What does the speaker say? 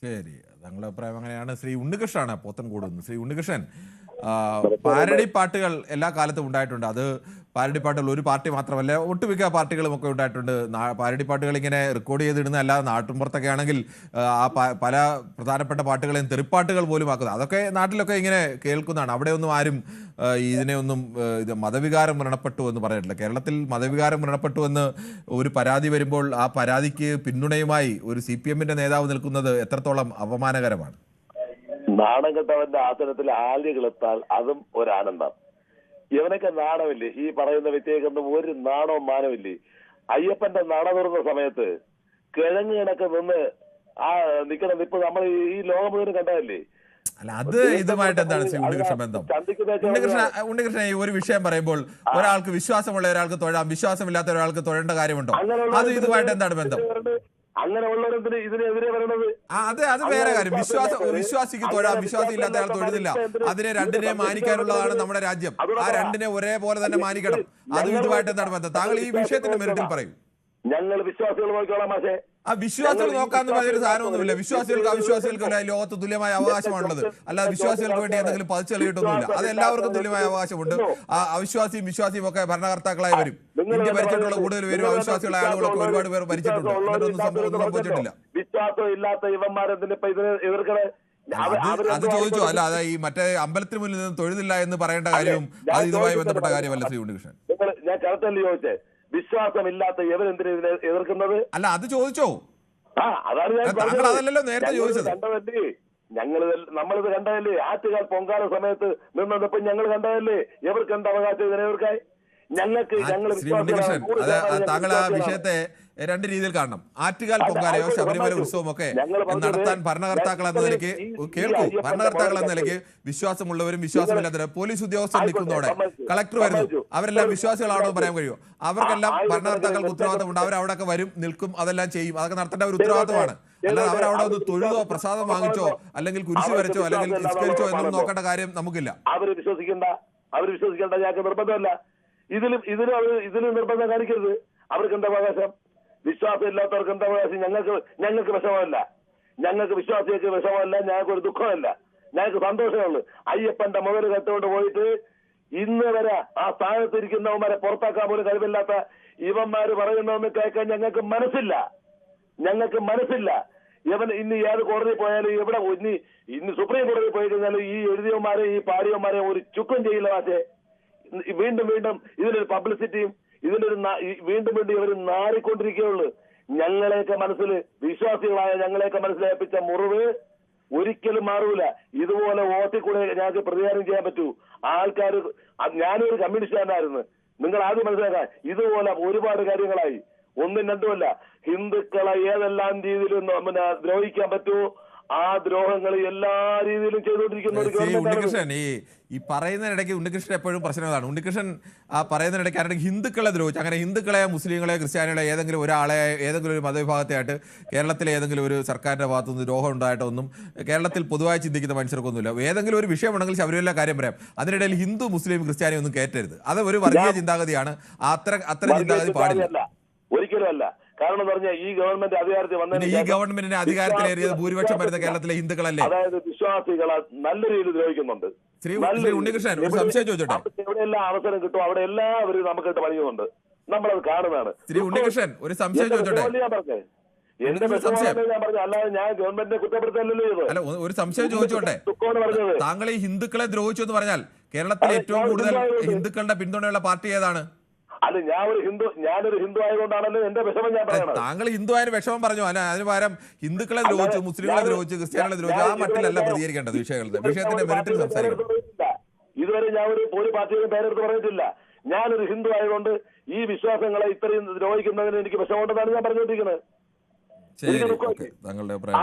ശരി, താങ്കളുടെ അഭിപ്രായം അങ്ങനെയാണ്. ശ്രീ ഉണ്ണികൃഷ്ണനാണ് പോത്തൻകോട് നിന്ന്. ശ്രീ ഉണ്ണികൃഷ്ണൻ, പാരഡി പാട്ടുകൾ എല്ലാ കാലത്തും ഉണ്ടായിട്ടുണ്ട്. അത് പാരഡി പാട്ടുകൾ ഒരു പാർട്ടി മാത്രമല്ല, ഒട്ടുമിക്ക പാർട്ടികളും ഒക്കെ ഉണ്ടായിട്ടുണ്ട്. പാരഡി പാട്ടുകൾ ഇങ്ങനെ റെക്കോർഡ് ചെയ്തിടുന്ന അല്ലാതെ നാട്ടിൻപുറത്തൊക്കെ ആണെങ്കിൽ പല പ്രധാനപ്പെട്ട പാട്ടുകളെയും തെറിപ്പാട്ടുകൾ പോലും ആക്കുന്നത്. അതൊക്കെ നാട്ടിലൊക്കെ ഇങ്ങനെ കേൾക്കുന്നതാണ്. അവിടെയൊന്നും ആരും ഇതിനെ ഒന്നും ഇത് മതവികാരം വ്രണപ്പെട്ടു എന്ന് പറഞ്ഞിട്ടില്ല. കേരളത്തിൽ മതവികാരം വ്രണപ്പെട്ടു എന്ന് ഒരു പരാതി വരുമ്പോൾ ആ പരാതിക്ക് പിന്തുണയുമായി ഒരു CPM-ന്റെ നേതാവ് നിൽക്കുന്നത് എത്രത്തോളം അപമാനകരമാണ്. നാണം കെട്ടവന്റെ ആസനത്തിൽ ആലുകളെത്താൽ അതും ഒരാനന്ദം. ഇവനൊക്കെ നാണമില്ലേ? ഈ പറയുന്ന വ്യക്തിയൊന്നും ഒരു നാണവും മാനമില്ലേ? അയ്യപ്പന്റെ നട തുറന്ന സമയത്ത് കിഴങ്ങ് കണക്ക് നിന്ന് ആ നിൽക്കുന്ന നിപ്പ് നമ്മൾ ഈ ലോകം മുഴുവൻ കണ്ടതല്ലേ? അല്ല, അത് ഇതുമായിട്ട് എന്താണ് ശ്രീ ഉണ്ണികൃഷ്ണൻ ബന്ധം? ഉണ്ണികൃഷ്ണൻ ഈ ഒരു വിഷയം പറയുമ്പോൾ ഒരാൾക്ക് വിശ്വാസമുള്ള ഒരാൾക്ക് തൊഴാം, വിശ്വാസമില്ലാത്ത ഒരാൾക്ക് തൊഴേണ്ട കാര്യമുണ്ടോ? അത് ഇതുമായിട്ട് എന്താണ് ബന്ധം? അങ്ങനെയുള്ളവരെന്തിന് ഇതിനെതിരെ പറയണത്? അത് വേറെ കാര്യം. വിശ്വാസിക്ക് തൊഴാം, വിശ്വാസം ഇല്ലാത്ത ആൾ തൊഴുന്നില്ല. അതിനെ രണ്ടിനെ മാനിക്കാനുള്ളതാണ് നമ്മുടെ രാജ്യം. ആ രണ്ടിനെ ഒരേപോലെ തന്നെ മാനിക്കണം. അത് ഇതുമായിട്ട് എന്താണ് ബന്ധം? താങ്കൾ ഈ വിഷയത്തിന്റെ മെറിറ്റിൽ പറയും. ഞങ്ങൾ വിശ്വാസികൾ നോക്കിക്കോളാം. പക്ഷേ ആ വിശ്വാസികൾ നോക്കാന്ന് പറഞ്ഞൊരു സാധനമൊന്നുമില്ല. വിശ്വാസികൾക്ക് അവിശ്വാസികൾക്കും ലോകത്ത് തുല്യമായ അവകാശമാണുള്ളത്. അല്ലാതെ വിശ്വാസികൾക്ക് വേണ്ടി എന്തെങ്കിലും പതിച്ചു കളിയിട്ടൊന്നുമില്ല. അത് എല്ലാവർക്കും തുല്യമായ അവകാശമുണ്ട്. ആ അവിശ്വാസിയും വിശ്വാസിയും ഒക്കെ ഭരണകർത്താക്കളായി വരും. ഇന്ത്യ ഭരിച്ചിട്ടുള്ള കൂടുതൽ പേരും അവിശ്വാസികളായ ആളുകളൊക്കെ ഒരുപാട് പേർ ഭരിച്ചിട്ടുണ്ട്. എന്നിട്ടൊന്നും സംഭവിച്ചിട്ടില്ല. വിശ്വാസം ഇല്ലാത്ത ഇവന്മാരെന്തിനെ എതിർക്കണേ? അത് ചോദിച്ചു. അല്ല, അത് ഈ മറ്റേ അമ്പലത്തിന് മുന്നിൽ നിന്ന് തൊഴുതില്ല എന്ന് പറയേണ്ട കാര്യവും അത് ഇതുമായി ബന്ധപ്പെട്ട കാര്യമല്ല ശ്രീ ഉണ്ണികൃഷ്ണൻ. ഞാൻ കറക്റ്റല്ലേ ചോദിച്ചേ? വിശ്വാസമില്ലാത്ത എവരെന്തിനെ എതിർക്കുന്നത്? അല്ല, അത് ചോദിച്ചോ? അതാണ് ഞാൻ അതല്ലല്ലോ നേരത്തെ ചോദിച്ചത്. കണ്ടതല്ലേ നമ്മളിത് കണ്ടതല്ലേ? ആറ്റുകാൽ പൊങ്കാല സമയത്ത് നിന്നപ്പോ ഞങ്ങൾ കണ്ടതല്ലേ? എവർക്ക് എന്താ അവകാശം ഇതിനെവർക്കായി? ഞങ്ങൾക്ക് ശ്രീ ഉണ്ണികൃഷ്ണൻ, താങ്കൾ ആ വിഷയത്തെ രണ്ട് രീതിയിൽ കാണണം. ആറ്റുകാൽ പൊങ്കാലയോ ശബരിമല ഉത്സവം ഒക്കെ നടത്താൻ ഭരണകർത്താക്കൾ എന്ന നിലയ്ക്ക് ഭരണകർത്താക്കൾ എന്ന നിലയ്ക്ക് വിശ്വാസമുള്ളവരും വിശ്വാസമില്ലാത്തവരും പോലീസ് ഉദ്യോഗസ്ഥർ നിൽക്കുന്നതോടെ കളക്ടർ വരുന്നു, അവരെല്ലാം വിശ്വാസികളാണോ പറയാൻ കഴിയുമോ? അവർക്കെല്ലാം ഭരണകർത്താക്കൾക്ക് ഉത്തരവാദിത്തമുണ്ട്. അവരവിടെയൊക്കെ വരും, നിൽക്കും, അതെല്ലാം ചെയ്യും. അതൊക്കെ നടത്തേണ്ട ഒരു ഉത്തരവാദിത്തമാണ്. അല്ലാതെ അവരവിടെ ഒന്ന് തൊഴുതോ പ്രസാദം വാങ്ങിച്ചോ അല്ലെങ്കിൽ കുരിശ് വരച്ചോ അല്ലെങ്കിൽ നിസ്കരിച്ചോ എന്നൊന്നും നോക്കേണ്ട കാര്യം നമുക്കില്ല. അവര് വിശ്വസിക്കേണ്ട ഞങ്ങൾക്ക് നിർബന്ധമല്ല. ഇതിലും നിർബന്ധം കാണിക്കരുത്. അവർക്ക് എന്താ അവകാശം? വിശ്വാസം ഇല്ലാത്തവർക്ക് എന്താ അവകാശം? ഞങ്ങൾക്ക് വിഷമമല്ല. ഞങ്ങൾക്ക് വിശ്വാസികൾക്ക് വിഷമമല്ല. ഞങ്ങൾക്ക് ഒരു ദുഃഖമല്ല. ഞങ്ങൾക്ക് സന്തോഷമുള്ളൂ. അയ്യപ്പന്റെ മുതൽ കെട്ടുകൊണ്ട് പോയിട്ട് ഇന്ന് വരെ ആ സ്ഥാനത്തിരിക്കുന്നവന്മാരെ പുറത്താക്കാൻ പോലും കഴിവില്ലാത്ത ഇവന്മാര് പറയുന്നതെന്ന് കേൾക്കാൻ ഞങ്ങൾക്ക് മനസ്സില്ല. ഇവൻ ഇന്ന് ഏത് കോടതി പോയാലും എവിടെ ഇന്ന് സുപ്രീം കോടതി പോയി കഴിഞ്ഞാൽ ഈ എഴുതിയവന്മാരെ ഈ പാടിയവന്മാരെ ഒരു ചുക്കും ചെയ്യില്ല. പക്ഷേ വീണ്ടും ഇതിനൊരു പബ്ലിസിറ്റിയും വീണ്ടും ഇവർ നാറിക്കൊണ്ടിരിക്കുകയുള്ളൂ. ഞങ്ങളെയൊക്കെ മനസ്സിൽ വിശ്വാസികളായ ഞങ്ങളെയൊക്കെ മനസ്സിലേൽപ്പിച്ച മുറിവ് ഒരിക്കലും മാറൂല. ഇതുപോലെ വോട്ടിൽ ഞങ്ങൾക്ക് പ്രതികാരം ചെയ്യാൻ പറ്റൂ. ആൾക്കാർ ഞാനൊരു കമ്മ്യൂണിസ്റ്റുകാരനായിരുന്നു. നിങ്ങൾ ആദ്യം മനസ്സിലാക്കാൻ, ഇതുപോലെ ഒരുപാട് കാര്യങ്ങളായി. ഒന്നും രണ്ടുമല്ല. ഹിന്ദുക്കളെ ഏതെല്ലാം രീതിയിലും ദ്രോഹിക്കാൻ പറ്റുമോ ആ ദ്രോഹങ്ങൾ എല്ലാ രീതിയിലും ചെയ്തുകൊണ്ടിരിക്കുന്ന ഉണ്ണികൃഷ്ണൻ ഈ പറയുന്നതിനിടയ്ക്ക് ഉണ്ണികൃഷ്ണൻ എപ്പോഴും പ്രശ്നങ്ങളാണ്. ഉണ്ണികൃഷ്ണൻ ആ പറയുന്നതിനിടയ്ക്ക് ആരുടെ ഹിന്ദുക്കളെ ദ്രോഹിച്ചു, അങ്ങനെ ഹിന്ദുക്കളെ മുസ്ലിങ്ങളെ ക്രിസ്ത്യാനികളെ ഏതെങ്കിലും ഒരാളെ ഏതെങ്കിലും ഒരു മതവിഭാഗത്തെയായിട്ട് കേരളത്തിലെ ഏതെങ്കിലും ഒരു സർക്കാരിന്റെ ഭാഗത്തുനിന്ന് ദ്രോഹം ഉണ്ടായിട്ടൊന്നും കേരളത്തിൽ പൊതുവായി ചിന്തിക്കുന്ന മനുഷ്യർക്കൊന്നുമില്ല. ഏതെങ്കിലും ഒരു വിഷയമുണ്ടെങ്കിൽ ശബരിമല കാര്യം പറയാം. അതിനിടയിൽ ഹിന്ദു മുസ്ലിം ക്രിസ്ത്യാനി ഒന്നും കയറ്റരുത്. അത് ഒരു വർഗീയ ചിന്താഗതിയാണ്. അത്തരം ചിന്താഗതി പാടില്ല. ഒരിക്കലും അല്ല. കാരണം എന്ന് പറഞ്ഞാൽ ഈ ഗവൺമെന്റ് അധികാരത്തിൽ വന്നതിന് ഈ ഗവൺമെന്റിനെ അധികാരത്തിലേറിയത് ഭൂരിപക്ഷം വരുന്ന കേരളത്തിലെ ഹിന്ദുക്കളല്ലേ? അതായത് വിശ്വാസികളെ നല്ല രീതിയിൽ ദ്രോഹിക്കുന്നുണ്ട്. ശ്രീ ഉണ്ണികൃഷ്ണൻ, ഒരു സംശയം ചോദിച്ചോട്ടെ? എവിടെയെല്ലാം അവസരം കിട്ടും അവിടെ എല്ലാവരും നമുക്കിട്ട് പണിയുന്നുണ്ട്. നമ്മളത് കാണുന്നതാണ്. ശ്രീ ഉണ്ണികൃഷ്ണൻ, ഒരു സംശയം ചോദിച്ചോട്ടെ? എന്റെ ഞാൻ പറഞ്ഞു, അല്ലാതെ ഞാൻ ഗവൺമെന്റിനെ കുറ്റപ്പെടുത്തല്ലോ. അല്ല, ഒരു സംശയം ചോദിച്ചോട്ടെ? താങ്കൾ ഈ ഹിന്ദുക്കളെ ദ്രോഹിച്ചു എന്ന് പറഞ്ഞാൽ കേരളത്തിലെ ഏറ്റവും കൂടുതൽ ഹിന്ദുക്കളുടെ പിന്തുണയുള്ള പാർട്ടി ഏതാണ്? അല്ല, ഞാനൊരു ഹിന്ദു ആയതുകൊണ്ടാണല്ലോ എന്റെ വിഷമം ഞാൻ പറയുന്നത്. താങ്കൾ ഹിന്ദു ആയ വിഷമം പറഞ്ഞു. അല്ല, അതിന് പകരം ഹിന്ദുക്കളെ ദ്രോഹിച്ചു, മുസ്ലിങ്ങളെ ദ്രോഹിച്ചു, ക്രിസ്ത്യാനികളെ ദ്രോഹിച്ചു, ആ മട്ടിലല്ല പ്രതികരിക്കേണ്ടത്. വിഷയത്തിന്റെ മെറിറ്റിൽ സംസാരിക്കണം. ഇതുവരെ ഞാൻ ഒരു പാർട്ടിയുടെ പേരെടുത്ത് പറഞ്ഞിട്ടില്ല. ഞാനൊരു ഹിന്ദു ആയതുകൊണ്ട് ഈ വിശ്വാസങ്ങളെ ഇത്രയും ദ്രോഹിക്കുന്നതിന് എനിക്ക് വിഷമമുണ്ടെന്നാണ് ഞാൻ പറഞ്ഞുകൊണ്ടിരിക്കുന്നത്. ശരി, താങ്കളുടെ അഭിപ്രായം